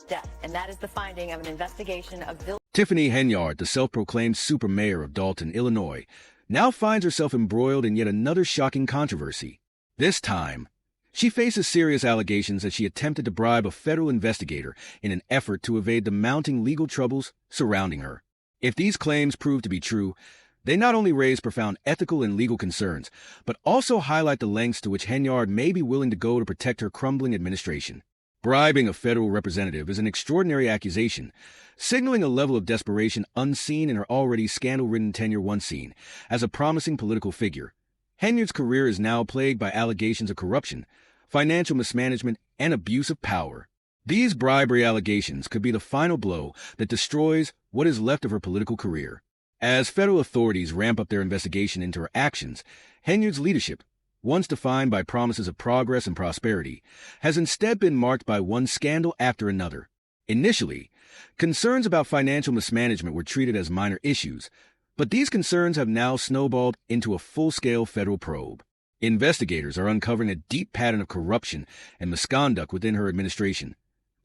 death, and that is the finding of an investigation of Tiffany Henyard, the self-proclaimed super mayor of Dalton, Illinois, now finds herself embroiled in yet another shocking controversy. This time, she faces serious allegations that she attempted to bribe a federal investigator in an effort to evade the mounting legal troubles surrounding her. If these claims prove to be true, they not only raise profound ethical and legal concerns, but also highlight the lengths to which Henyard may be willing to go to protect her crumbling administration. Bribing a federal representative is an extraordinary accusation, signaling a level of desperation unseen in her already scandal-ridden tenure once seen as a promising political figure. Henyard's career is now plagued by allegations of corruption, financial mismanagement, and abuse of power. These bribery allegations could be the final blow that destroys what is left of her political career. As federal authorities ramp up their investigation into her actions, Henyard's leadership, once defined by promises of progress and prosperity, has instead been marked by one scandal after another. Initially, concerns about financial mismanagement were treated as minor issues, but these concerns have now snowballed into a full-scale federal probe. Investigators are uncovering a deep pattern of corruption and misconduct within her administration.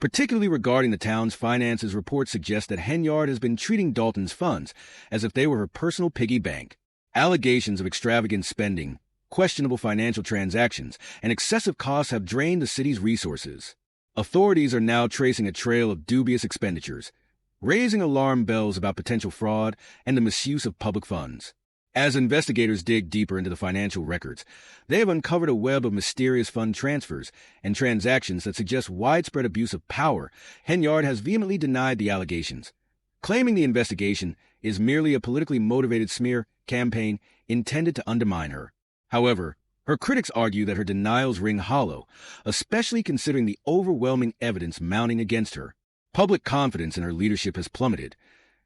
Particularly regarding the town's finances, reports suggest that Henyard has been treating Dalton's funds as if they were her personal piggy bank. Allegations of extravagant spending, questionable financial transactions, and excessive costs have drained the city's resources. Authorities are now tracing a trail of dubious expenditures, raising alarm bells about potential fraud and the misuse of public funds. As investigators dig deeper into the financial records, they have uncovered a web of mysterious fund transfers and transactions that suggest widespread abuse of power. Henyard has vehemently denied the allegations, claiming the investigation is merely a politically motivated smear campaign intended to undermine her. However, her critics argue that her denials ring hollow, especially considering the overwhelming evidence mounting against her. Public confidence in her leadership has plummeted,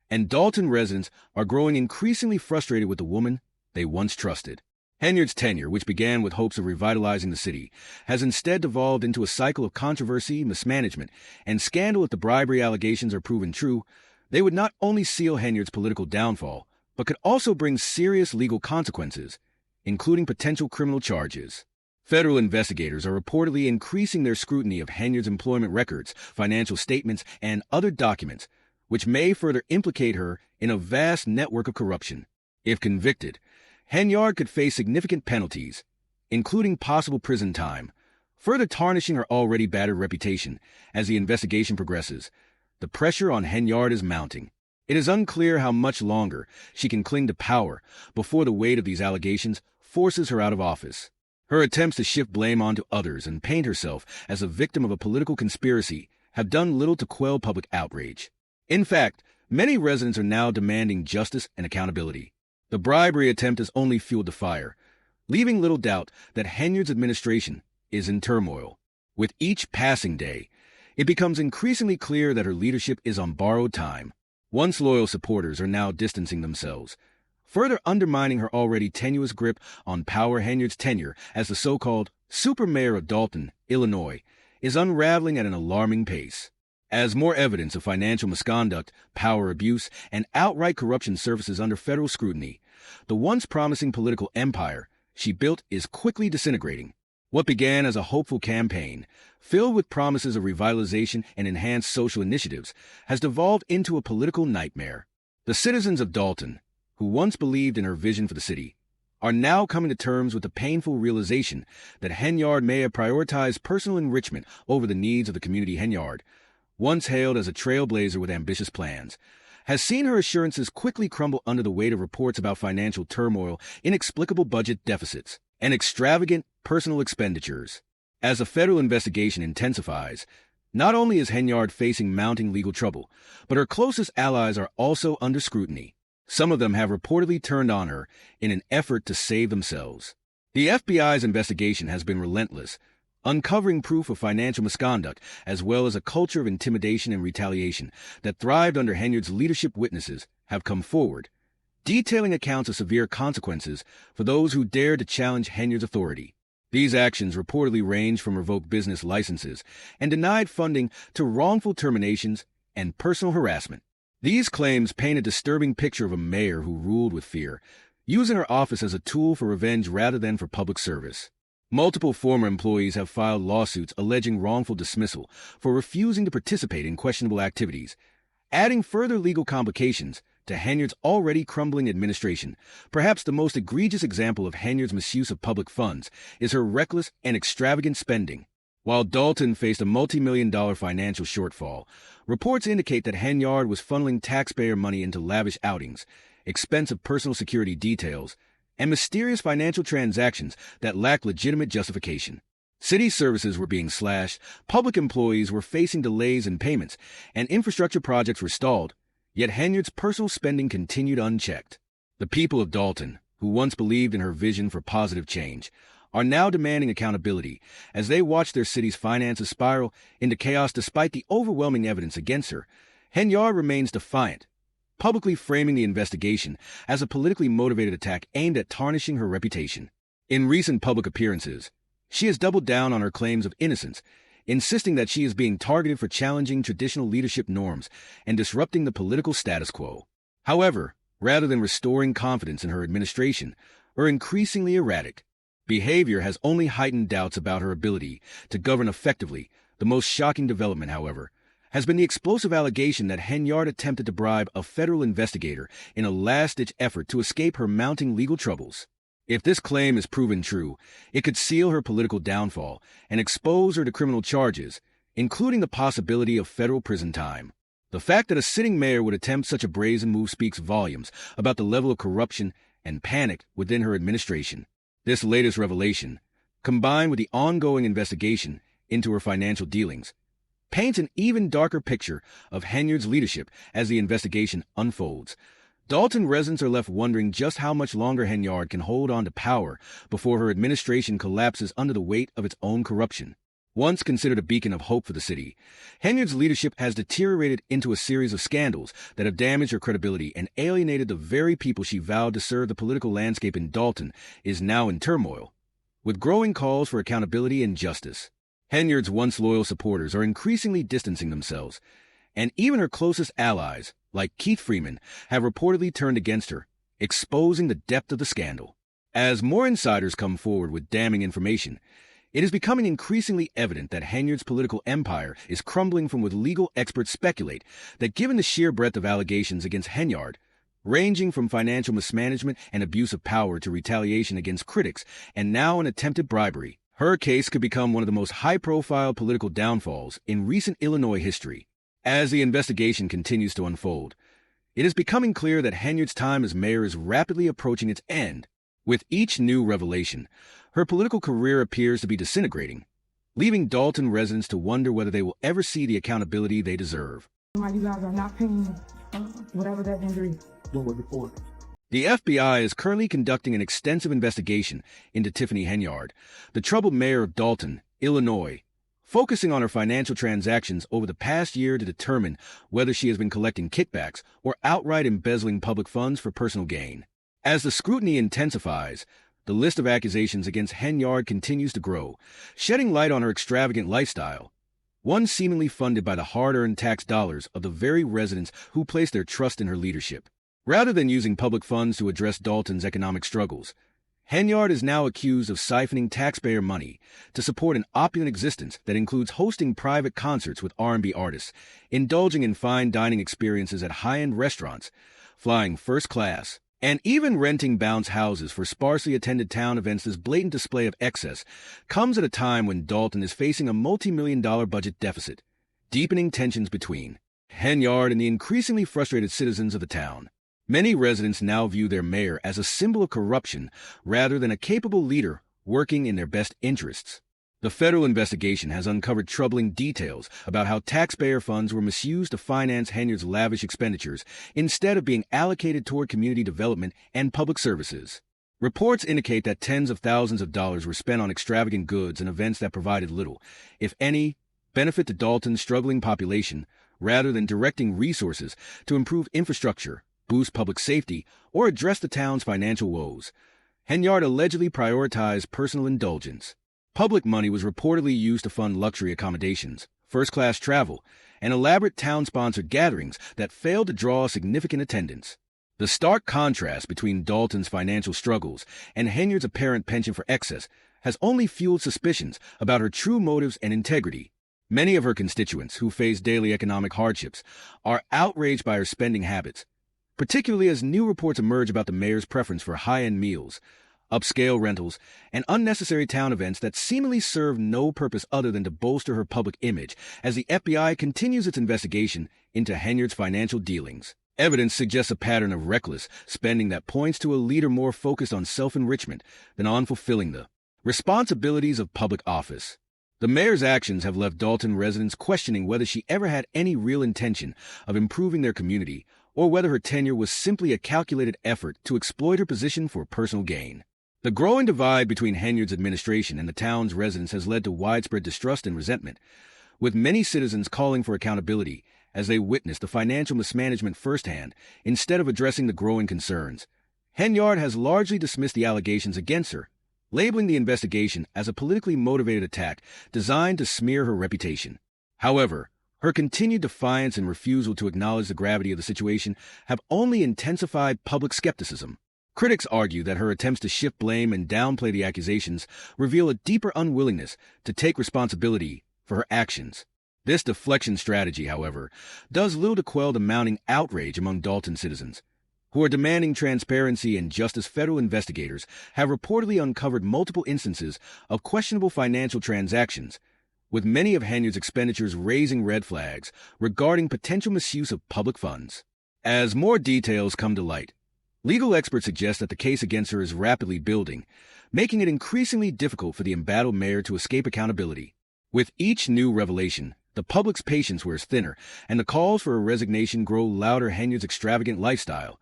and Dalton residents are growing increasingly frustrated with the woman they once trusted. Henyard's tenure, which began with hopes of revitalizing the city, has instead devolved into a cycle of controversy, mismanagement, and scandal. If the bribery allegations are proven true, they would not only seal Henyard's political downfall, but could also bring serious legal consequences, including potential criminal charges. Federal investigators are reportedly increasing their scrutiny of Henyard's employment records, financial statements, and other documents, which may further implicate her in a vast network of corruption. If convicted, Henyard could face significant penalties, including possible prison time, further tarnishing her already battered reputation. As the investigation progresses, the pressure on Henyard is mounting. It is unclear how much longer she can cling to power before the weight of these allegations forces her out of office. Her attempts to shift blame onto others and paint herself as a victim of a political conspiracy have done little to quell public outrage. In fact, many residents are now demanding justice and accountability. The bribery attempt has only fueled the fire, leaving little doubt that Henyard's administration is in turmoil. With each passing day, it becomes increasingly clear that her leadership is on borrowed time. Once loyal supporters are now distancing themselves, further undermining her already tenuous grip on power. Henyard's tenure as the so-called super mayor of Dalton, Illinois, is unraveling at an alarming pace. As more evidence of financial misconduct, power abuse, and outright corruption surfaces under federal scrutiny, the once promising political empire she built is quickly disintegrating. What began as a hopeful campaign, filled with promises of revitalization and enhanced social initiatives, has devolved into a political nightmare. The citizens of Dalton, who once believed in her vision for the city, are now coming to terms with the painful realization that Henyard may have prioritized personal enrichment over the needs of the community. Henyard, once hailed as a trailblazer with ambitious plans, has seen her assurances quickly crumble under the weight of reports about financial turmoil, inexplicable budget deficits, and extravagant personal expenditures. As the federal investigation intensifies, not only is Henyard facing mounting legal trouble, but her closest allies are also under scrutiny. Some of them have reportedly turned on her in an effort to save themselves. The FBI's investigation has been relentless, uncovering proof of financial misconduct as well as a culture of intimidation and retaliation that thrived under Henyard's leadership. Witnesses have come forward, detailing accounts of severe consequences for those who dared to challenge Henyard's authority. These actions reportedly range from revoked business licenses and denied funding to wrongful terminations and personal harassment. These claims paint a disturbing picture of a mayor who ruled with fear, using her office as a tool for revenge rather than for public service. Multiple former employees have filed lawsuits alleging wrongful dismissal for refusing to participate in questionable activities, adding further legal complications to Henyard's already crumbling administration. Perhaps the most egregious example of Henyard's misuse of public funds is her reckless and extravagant spending. While Dalton faced a multi-million-dollar financial shortfall, reports indicate that Henyard was funneling taxpayer money into lavish outings, expensive personal security details, and mysterious financial transactions that lacked legitimate justification. City services were being slashed, public employees were facing delays in payments, and infrastructure projects were stalled, yet Henyard's personal spending continued unchecked. The people of Dalton, who once believed in her vision for positive change, are now demanding accountability as they watch their city's finances spiral into chaos despite the overwhelming evidence against her. Henyard remains defiant, publicly framing the investigation as a politically motivated attack aimed at tarnishing her reputation. In recent public appearances, she has doubled down on her claims of innocence, insisting that she is being targeted for challenging traditional leadership norms and disrupting the political status quo. However, rather than restoring confidence in her administration, her increasingly erratic behavior has only heightened doubts about her ability to govern effectively. The most shocking development, however, has been the explosive allegation that Henyard attempted to bribe a federal investigator in a last-ditch effort to escape her mounting legal troubles. If this claim is proven true, it could seal her political downfall and expose her to criminal charges, including the possibility of federal prison time. The fact that a sitting mayor would attempt such a brazen move speaks volumes about the level of corruption and panic within her administration. This latest revelation, combined with the ongoing investigation into her financial dealings, paints an even darker picture of Henyard's leadership as the investigation unfolds. Dalton residents are left wondering just how much longer Henyard can hold on to power before her administration collapses under the weight of its own corruption. Once considered a beacon of hope for the city, Henyard's leadership has deteriorated into a series of scandals that have damaged her credibility and alienated the very people she vowed to serve. The political landscape in Dalton is now in turmoil, with growing calls for accountability and justice. Henyard's once loyal supporters are increasingly distancing themselves, and even her closest allies, like Keith Freeman, have reportedly turned against her, exposing the depth of the scandal. As more insiders come forward with damning information, it is becoming increasingly evident that Henyard's political empire is crumbling. From what legal experts speculate that given the sheer breadth of allegations against Henyard, ranging from financial mismanagement and abuse of power to retaliation against critics and now an attempted bribery, her case could become one of the most high-profile political downfalls in recent Illinois history. As the investigation continues to unfold, it is becoming clear that Henyard's time as mayor is rapidly approaching its end. With each new revelation, her political career appears to be disintegrating, leaving Dalton residents to wonder whether they will ever see the accountability they deserve. You guys are not paying whatever that injury was before. The FBI is currently conducting an extensive investigation into Tiffany Henyard, the troubled mayor of Dalton, Illinois, focusing on her financial transactions over the past year to determine whether she has been collecting kickbacks or outright embezzling public funds for personal gain. As the scrutiny intensifies, the list of accusations against Henyard continues to grow, shedding light on her extravagant lifestyle, one seemingly funded by the hard-earned tax dollars of the very residents who place their trust in her leadership. Rather than using public funds to address Dalton's economic struggles, Henyard is now accused of siphoning taxpayer money to support an opulent existence that includes hosting private concerts with R&B artists, indulging in fine dining experiences at high-end restaurants, flying first class, and even renting bounce houses for sparsely attended town events. This blatant display of excess comes at a time when Dalton is facing a multi-million-dollar budget deficit, deepening tensions between Henyard and the increasingly frustrated citizens of the town. Many residents now view their mayor as a symbol of corruption rather than a capable leader working in their best interests. The federal investigation has uncovered troubling details about how taxpayer funds were misused to finance Henyard's lavish expenditures instead of being allocated toward community development and public services. Reports indicate that tens of thousands of dollars were spent on extravagant goods and events that provided little, if any, benefit to Dalton's struggling population, rather than directing resources to improve infrastructure, boost public safety, or address the town's financial woes. Henyard allegedly prioritized personal indulgence. Public money was reportedly used to fund luxury accommodations, first-class travel, and elaborate town-sponsored gatherings that failed to draw significant attendance. The stark contrast between Dalton's financial struggles and Henyard's apparent penchant for excess has only fueled suspicions about her true motives and integrity. Many of her constituents who face daily economic hardships are outraged by her spending habits, particularly as new reports emerge about the mayor's preference for high-end meals, upscale rentals, and unnecessary town events that seemingly serve no purpose other than to bolster her public image as the FBI continues its investigation into Henyard's financial dealings. Evidence suggests a pattern of reckless spending that points to a leader more focused on self-enrichment than on fulfilling the responsibilities of public office. The mayor's actions have left Dalton residents questioning whether she ever had any real intention of improving their community or whether her tenure was simply a calculated effort to exploit her position for personal gain. The growing divide between Henyard's administration and the town's residents has led to widespread distrust and resentment, with many citizens calling for accountability as they witness the financial mismanagement firsthand instead of addressing the growing concerns. Henyard has largely dismissed the allegations against her, labeling the investigation as a politically motivated attack designed to smear her reputation. However, her continued defiance and refusal to acknowledge the gravity of the situation have only intensified public skepticism. Critics argue that her attempts to shift blame and downplay the accusations reveal a deeper unwillingness to take responsibility for her actions. This deflection strategy, however, does little to quell the mounting outrage among Dalton citizens, who are demanding transparency and justice. Federal investigators have reportedly uncovered multiple instances of questionable financial transactions, with many of Henyard's expenditures raising red flags regarding potential misuse of public funds. As more details come to light, legal experts suggest that the case against her is rapidly building, making it increasingly difficult for the embattled mayor to escape accountability. With each new revelation, the public's patience wears thinner, and the calls for her resignation grow louder. Henyard's extravagant lifestyle,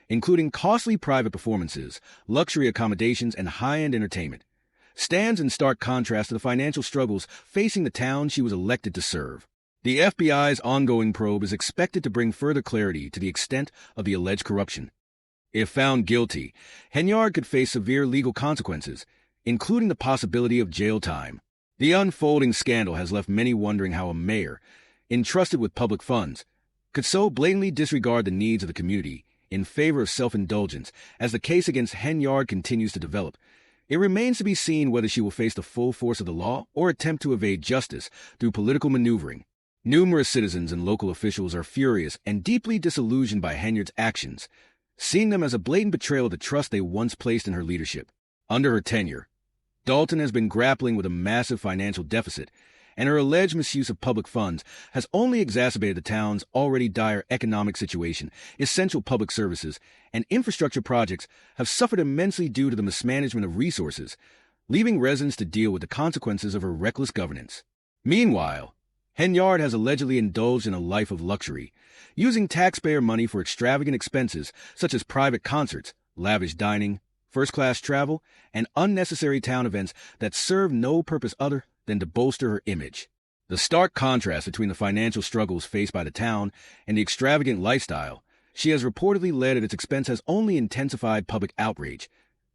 including costly private performances, luxury accommodations, and high-end entertainment, stands in stark contrast to the financial struggles facing the town she was elected to serve. The FBI's ongoing probe is expected to bring further clarity to the extent of the alleged corruption. If found guilty, Henyard could face severe legal consequences, including the possibility of jail time. The unfolding scandal has left many wondering how a mayor, entrusted with public funds, could so blatantly disregard the needs of the community in favor of self-indulgence. As the case against Henyard continues to develop, it remains to be seen whether she will face the full force of the law or attempt to evade justice through political maneuvering. Numerous citizens and local officials are furious and deeply disillusioned by Henyard's actions, seeing them as a blatant betrayal of the trust they once placed in her leadership. Under her tenure, Dalton has been grappling with a massive financial deficit, and her alleged misuse of public funds has only exacerbated the town's already dire economic situation. Essential public services and infrastructure projects have suffered immensely due to the mismanagement of resources, leaving residents to deal with the consequences of her reckless governance. Meanwhile, Henyard has allegedly indulged in a life of luxury, using taxpayer money for extravagant expenses such as private concerts, lavish dining, first-class travel, and unnecessary town events that serve no purpose other than to bolster her image. The stark contrast between the financial struggles faced by the town and the extravagant lifestyle she has reportedly led at its expense has only intensified public outrage,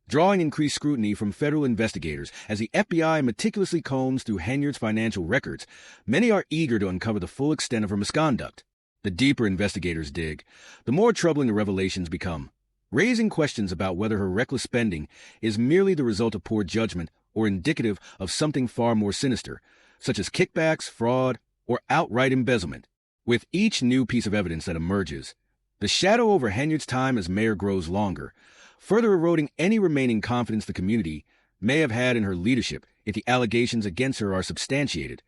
drawing increased scrutiny from federal investigators. As the FBI meticulously combs through Henyard's financial records, many are eager to uncover the full extent of her misconduct. The deeper investigators dig, the more troubling the revelations become, raising questions about whether her reckless spending is merely the result of poor judgment or indicative of something far more sinister, such as kickbacks, fraud, or outright embezzlement. With each new piece of evidence that emerges, the shadow over Henyard's time as mayor grows longer, further eroding any remaining confidence the community may have had in her leadership. If the allegations against her are substantiated,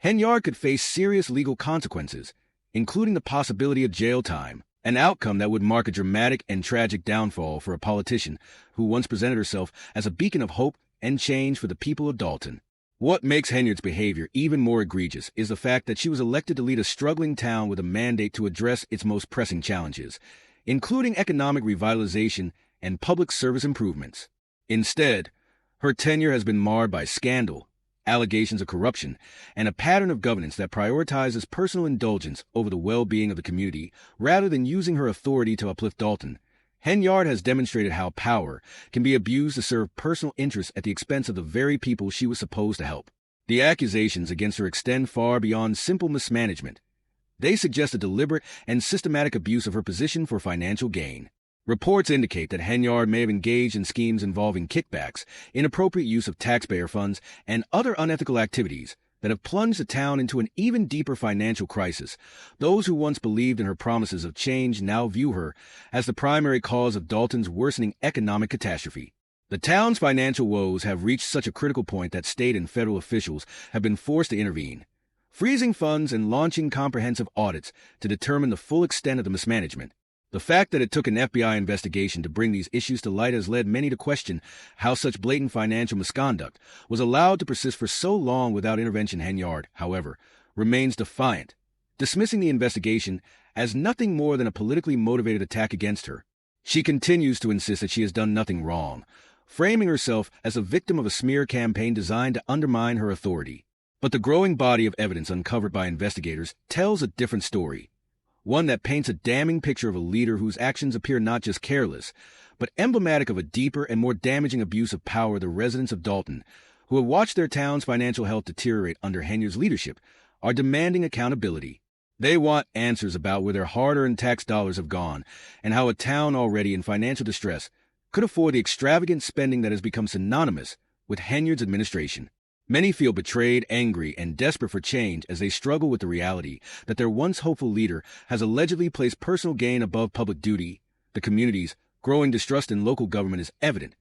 Henyard could face serious legal consequences, including the possibility of jail time, an outcome that would mark a dramatic and tragic downfall for a politician who once presented herself as a beacon of hope and change for the people of Dalton. What makes Henyard's behavior even more egregious is the fact that she was elected to lead a struggling town with a mandate to address its most pressing challenges, including economic revitalization and public service improvements. Instead, her tenure has been marred by scandal, allegations of corruption, and a pattern of governance that prioritizes personal indulgence over the well-being of the community rather than using her authority to uplift Dalton. Henyard has demonstrated how power can be abused to serve personal interests at the expense of the very people she was supposed to help. The accusations against her extend far beyond simple mismanagement. They suggest a deliberate and systematic abuse of her position for financial gain. Reports indicate that Henyard may have engaged in schemes involving kickbacks, inappropriate use of taxpayer funds, and other unethical activities that have plunged the town into an even deeper financial crisis. Those who once believed in her promises of change now view her as the primary cause of Dalton's worsening economic catastrophe. The town's financial woes have reached such a critical point that state and federal officials have been forced to intervene, freezing funds and launching comprehensive audits to determine the full extent of the mismanagement. The fact that it took an FBI investigation to bring these issues to light has led many to question how such blatant financial misconduct was allowed to persist for so long without intervention. Henyard, however, remains defiant, dismissing the investigation as nothing more than a politically motivated attack against her. She continues to insist that she has done nothing wrong, framing herself as a victim of a smear campaign designed to undermine her authority. But the growing body of evidence uncovered by investigators tells a different story. One that paints a damning picture of a leader whose actions appear not just careless, but emblematic of a deeper and more damaging abuse of power. The residents of Dalton, who have watched their town's financial health deteriorate under Henyard's leadership, are demanding accountability. They want answers about where their hard-earned tax dollars have gone and how a town already in financial distress could afford the extravagant spending that has become synonymous with Henyard's administration. Many feel betrayed, angry, and desperate for change as they struggle with the reality that their once hopeful leader has allegedly placed personal gain above public duty. The community's growing distrust in local government is evident,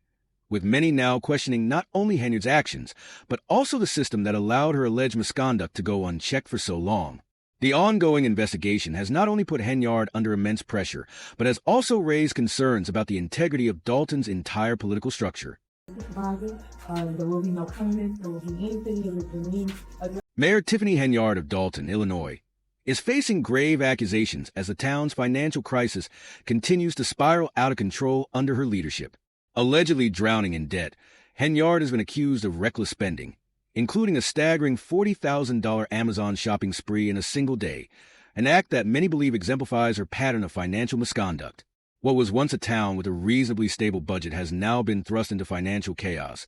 with many now questioning not only Henyard's actions, but also the system that allowed her alleged misconduct to go unchecked for so long. The ongoing investigation has not only put Henyard under immense pressure, but has also raised concerns about the integrity of Dalton's entire political structure. There will be no payment. There will be anything that will mean. Mayor Tiffany Henyard of Dalton, Illinois, is facing grave accusations as the town's financial crisis continues to spiral out of control under her leadership. Allegedly drowning in debt, Henyard has been accused of reckless spending, including a staggering $40,000 Amazon shopping spree in a single day, an act that many believe exemplifies her pattern of financial misconduct. What was once a town with a reasonably stable budget has now been thrust into financial chaos,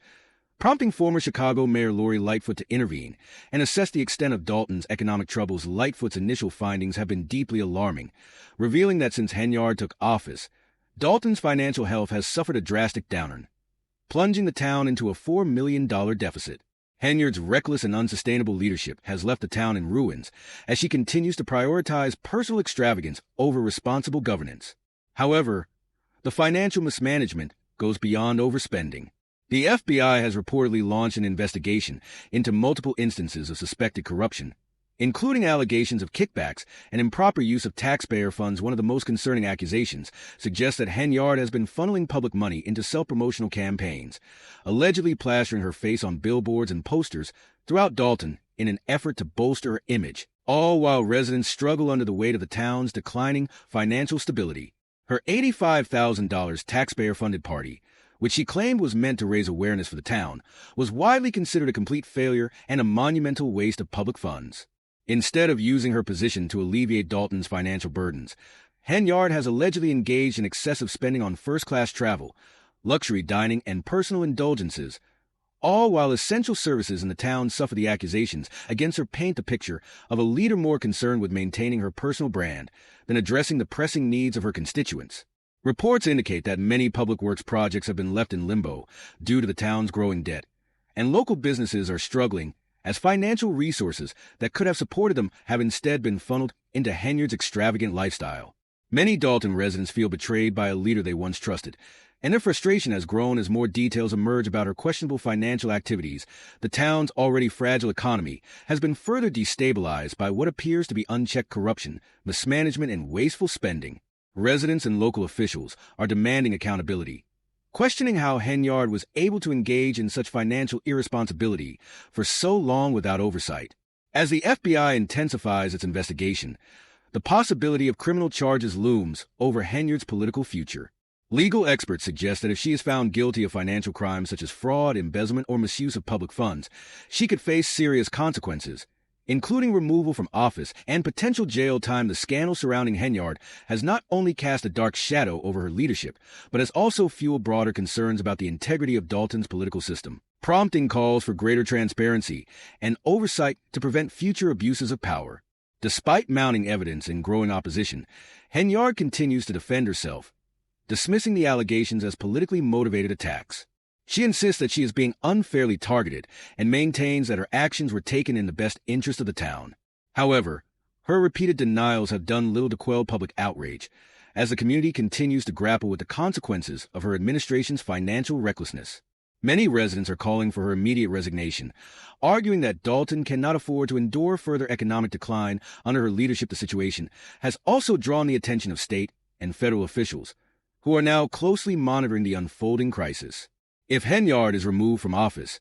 prompting former Chicago Mayor Lori Lightfoot to intervene and assess the extent of Dalton's economic troubles. Lightfoot's initial findings have been deeply alarming, revealing that since Henyard took office, Dalton's financial health has suffered a drastic downturn, plunging the town into a $4 million deficit. Henyard's reckless and unsustainable leadership has left the town in ruins as she continues to prioritize personal extravagance over responsible governance. However, the financial mismanagement goes beyond overspending. The FBI has reportedly launched an investigation into multiple instances of suspected corruption, including allegations of kickbacks and improper use of taxpayer funds. One of the most concerning accusations suggests that Henyard has been funneling public money into self-promotional campaigns, allegedly plastering her face on billboards and posters throughout Dalton in an effort to bolster her image, all while residents struggle under the weight of the town's declining financial stability. Her $85,000 taxpayer-funded party, which she claimed was meant to raise awareness for the town, was widely considered a complete failure and a monumental waste of public funds. Instead of using her position to alleviate Dalton's financial burdens, Henyard has allegedly engaged in excessive spending on first-class travel, luxury dining, and personal indulgences, all while essential services in the town suffer. The accusations against her paint the picture of a leader more concerned with maintaining her personal brand than addressing the pressing needs of her constituents. Reports indicate that many public works projects have been left in limbo due to the town's growing debt, and local businesses are struggling as financial resources that could have supported them have instead been funneled into Henyard's extravagant lifestyle. Many Dalton residents feel betrayed by a leader they once trusted, and their frustration has grown as more details emerge about her questionable financial activities. The town's already fragile economy has been further destabilized by what appears to be unchecked corruption, mismanagement, and wasteful spending. Residents and local officials are demanding accountability, questioning how Henyard was able to engage in such financial irresponsibility for so long without oversight. As the FBI intensifies its investigation, the possibility of criminal charges looms over Henyard's political future. Legal experts suggest that if she is found guilty of financial crimes such as fraud, embezzlement, or misuse of public funds, she could face serious consequences, including removal from office and potential jail time. The scandal surrounding Henyard has not only cast a dark shadow over her leadership, but has also fueled broader concerns about the integrity of Dalton's political system, prompting calls for greater transparency and oversight to prevent future abuses of power. Despite mounting evidence and growing opposition, Henyard continues to defend herself, dismissing the allegations as politically motivated attacks. She insists that she is being unfairly targeted and maintains that her actions were taken in the best interest of the town. However, her repeated denials have done little to quell public outrage, as the community continues to grapple with the consequences of her administration's financial recklessness. Many residents are calling for her immediate resignation, arguing that Dalton cannot afford to endure further economic decline under her leadership. The situation has also drawn the attention of state and federal officials, who are now closely monitoring the unfolding crisis. If Henyard is removed from office,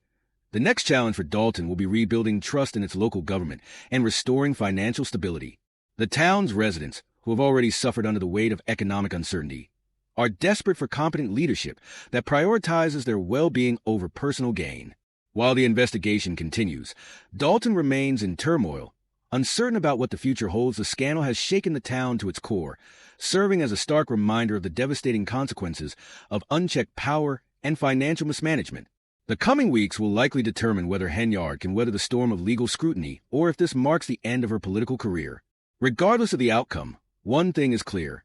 the next challenge for Dalton will be rebuilding trust in its local government and restoring financial stability. The town's residents, who have already suffered under the weight of economic uncertainty, are desperate for competent leadership that prioritizes their well-being over personal gain. While the investigation continues, Dalton remains in turmoil, uncertain about what the future holds. The scandal has shaken the town to its core, serving as a stark reminder of the devastating consequences of unchecked power and financial mismanagement. The coming weeks will likely determine whether Henyard can weather the storm of legal scrutiny or if this marks the end of her political career. Regardless of the outcome, one thing is clear.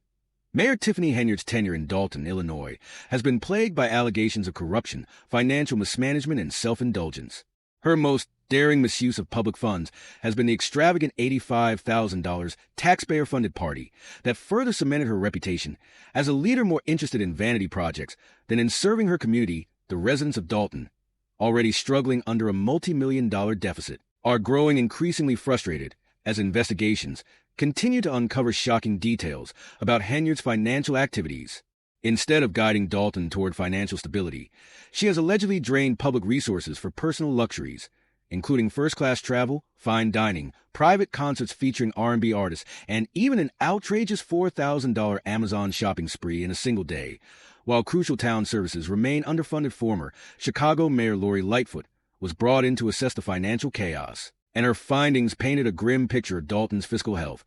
Mayor Tiffany Henyard's tenure in Dalton, Illinois, has been plagued by allegations of corruption, financial mismanagement, and self-indulgence. Her most daring misuse of public funds has been the extravagant $85,000 taxpayer-funded party that further cemented her reputation as a leader more interested in vanity projects than in serving her community. The residents of Dalton, already struggling under a multi-million-dollar deficit, are growing increasingly frustrated as investigations continue to uncover shocking details about Henyard's financial activities. Instead of guiding Dalton toward financial stability, she has allegedly drained public resources for personal luxuries, including first-class travel, fine dining, private concerts featuring R&B artists, and even an outrageous $4,000 Amazon shopping spree in a single day. While crucial town services remain underfunded, former Chicago Mayor Lori Lightfoot was brought in to assess the financial chaos, and her findings painted a grim picture of Dalton's fiscal health,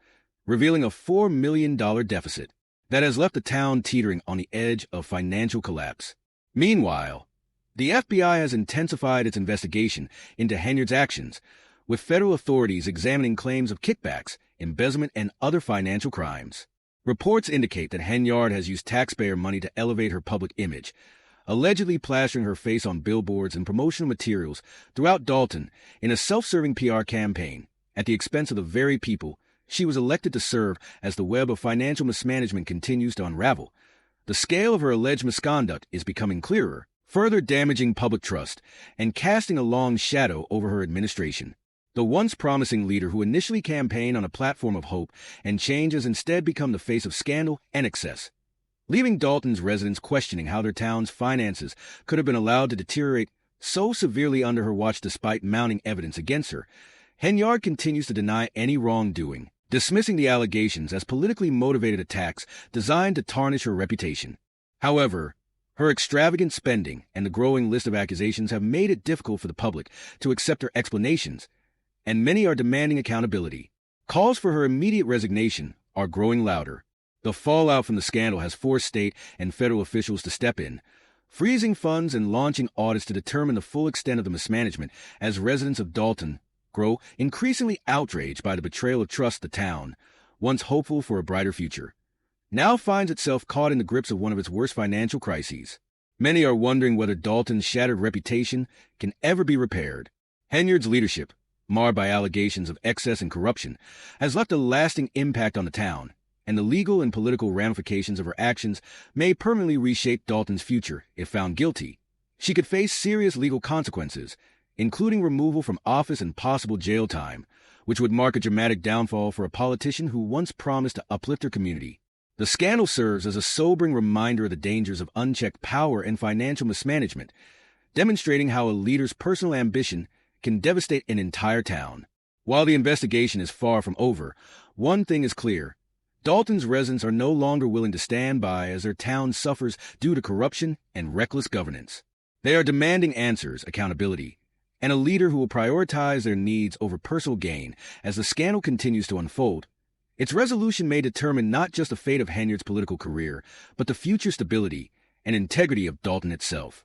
revealing a $4 million deficit that has left the town teetering on the edge of financial collapse. Meanwhile, the FBI has intensified its investigation into Henyard's actions, with federal authorities examining claims of kickbacks, embezzlement, and other financial crimes. Reports indicate that Henyard has used taxpayer money to elevate her public image, allegedly plastering her face on billboards and promotional materials throughout Dalton in a self-serving PR campaign at the expense of the very people she was elected to serve. As the web of financial mismanagement continues to unravel, the scale of her alleged misconduct is becoming clearer, further damaging public trust and casting a long shadow over her administration. The once promising leader who initially campaigned on a platform of hope and change has instead become the face of scandal and excess, leaving Dalton's residents questioning how their town's finances could have been allowed to deteriorate so severely under her watch. Despite mounting evidence against her, Henyard continues to deny any wrongdoing, dismissing the allegations as politically motivated attacks designed to tarnish her reputation. However, her extravagant spending and the growing list of accusations have made it difficult for the public to accept her explanations, and many are demanding accountability. Calls for her immediate resignation are growing louder. The fallout from the scandal has forced state and federal officials to step in, freezing funds and launching audits to determine the full extent of the mismanagement. As residents of Dalton grow increasingly outraged by the betrayal of trust, the town, once hopeful for a brighter future, now finds itself caught in the grips of one of its worst financial crises. Many are wondering whether Dalton's shattered reputation can ever be repaired. Henyard's leadership, marred by allegations of excess and corruption, has left a lasting impact on the town, and the legal and political ramifications of her actions may permanently reshape Dalton's future. If found guilty, she could face serious legal consequences, including removal from office and possible jail time, which would mark a dramatic downfall for a politician who once promised to uplift her community. The scandal serves as a sobering reminder of the dangers of unchecked power and financial mismanagement, demonstrating how a leader's personal ambition can devastate an entire town. While the investigation is far from over, one thing is clear. Dalton's residents are no longer willing to stand by as their town suffers due to corruption and reckless governance. They are demanding answers, accountability, and a leader who will prioritize their needs over personal gain. As the scandal continues to unfold, its resolution may determine not just the fate of Henyard's political career, but the future stability and integrity of Dalton itself.